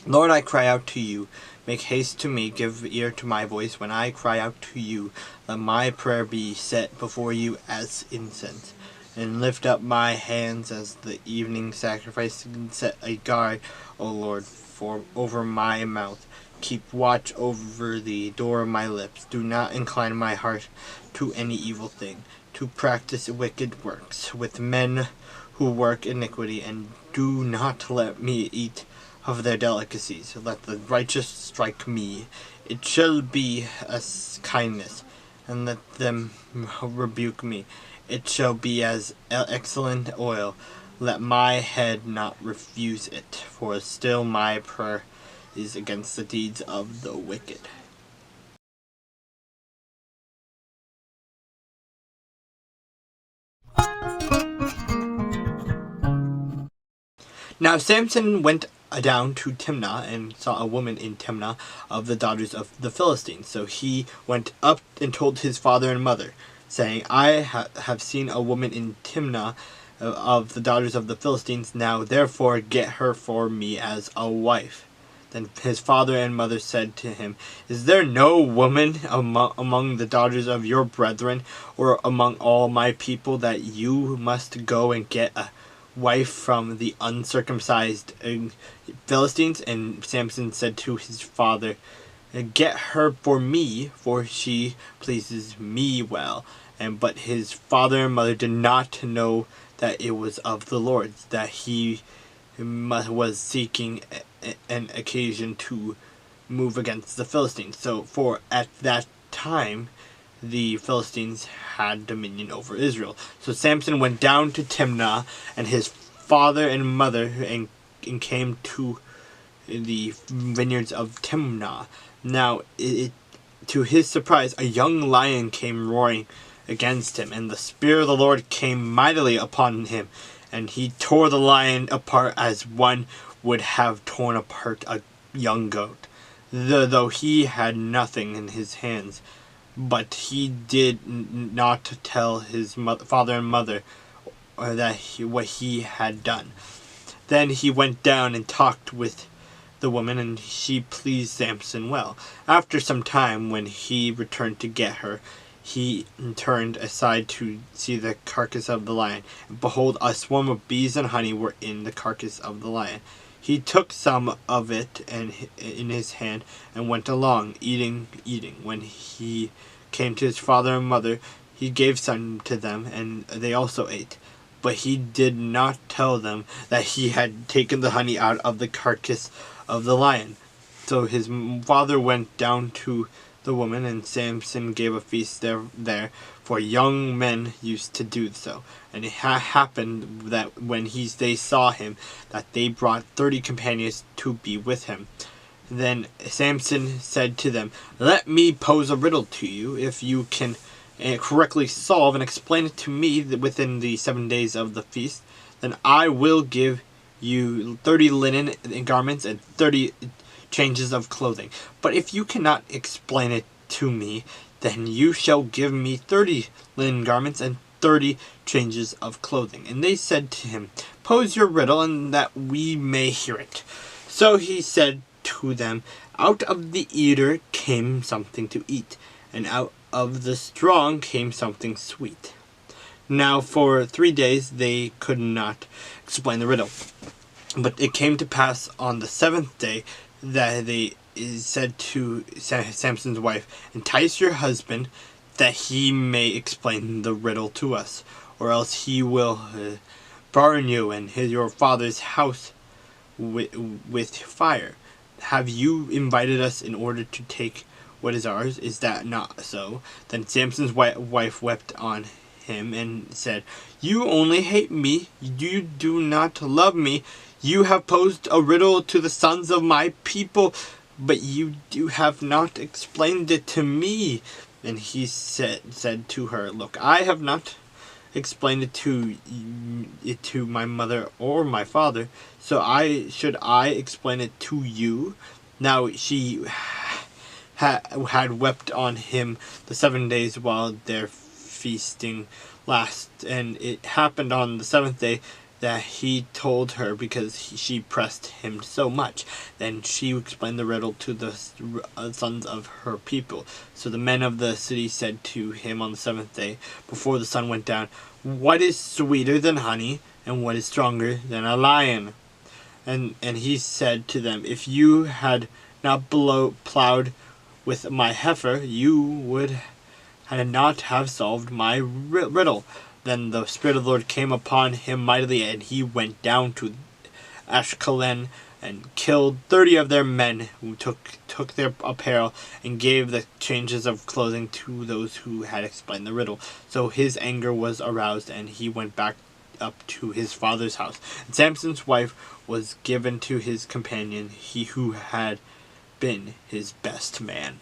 Lord, I cry out to you. Make haste to me, give ear to my voice when I cry out to you. Let my prayer be set before you as incense, and lift up my hands as the evening sacrifice, and set a guard, O Lord, for over my mouth. Keep watch over the door of my lips. Do not incline my heart to any evil thing, to practice wicked works with men who work iniquity, and do not let me eat of their delicacies. Let the righteous strike me. It shall be as kindness, and let them rebuke me. It shall be as excellent oil. Let my head not refuse it, for still my prayer is against the deeds of the wicked. Now Samson went down to Timnah and saw a woman in Timnah of the daughters of the Philistines. So he went up and told his father and mother, saying, I have seen a woman in Timnah of the daughters of the Philistines. Now therefore get her for me as a wife. Then his father and mother said to him, Is there no woman among the daughters of your brethren, or among all my people, that you must go and get a wife from the uncircumcised Philistines? And Samson said to his father, Get her for me, for she pleases me well. But his father and mother did not know that it was of the Lord, that he was seeking an occasion to move against the Philistines. So for at that time the Philistines had dominion over Israel. So Samson went down to Timnah, and his father and mother, and came to the vineyards of Timnah. Now, to his surprise, a young lion came roaring against him, and the Spirit of the Lord came mightily upon him, and he tore the lion apart as one would have torn apart a young goat, though he had nothing in his hands. But he did not tell his father and mother what he had done. Then he went down and talked with the woman, and she pleased Samson well. After some time, when he returned to get her, he turned aside to see the carcass of the lion, and behold, a swarm of bees and honey were in the carcass of the lion. He took some of it in his hand and went along, eating. When he came to his father and mother, he gave some to them, and they also ate. But he did not tell them that he had taken the honey out of the carcass of the lion. So his father went down to the woman, and Samson gave a feast there, for young men used to do so. And it happened that when they saw him, that they brought 30 companions to be with him. Then Samson said to them, Let me pose a riddle to you. If you can correctly solve and explain it to me within the 7 days of the feast, then I will give you 30 linen garments and 30 changes of clothing. But if you cannot explain it to me, then you shall give me 30 linen garments and 30 changes of clothing. And they said to him, Pose your riddle, and that we may hear it. So he said to them, Out of the eater came something to eat, and out of the strong came something sweet. Now for 3 days they could not explain the riddle. But it came to pass on the 7th day that they said to Samson's wife, Entice your husband, that he may explain the riddle to us, or else he will burn you and your father's house with fire. Have you invited us in order to take what is ours? Is that not so? Then Samson's wife wept on him and said, You only hate me, you do not love me. You have posed a riddle to the sons of my people, but you have not explained it to me. And he said to her, Look, I have not explained it to my mother or my father, so should I explain it to you? Now she had wept on him the 7 days while their feasting last, and it happened on the 7th day that he told her because she pressed him so much. Then she explained the riddle to the sons of her people. So the men of the city said to him on the seventh day, before the sun went down, "What is sweeter than honey, and what is stronger than a lion?" And he said to them, "If you had not plowed with my heifer, you would not have solved my riddle." Then the Spirit of the Lord came upon him mightily, and he went down to Ashkelon and killed 30 of their men, who took their apparel and gave the changes of clothing to those who had explained the riddle. So his anger was aroused, and he went back up to his father's house. And Samson's wife was given to his companion, he who had been his best man.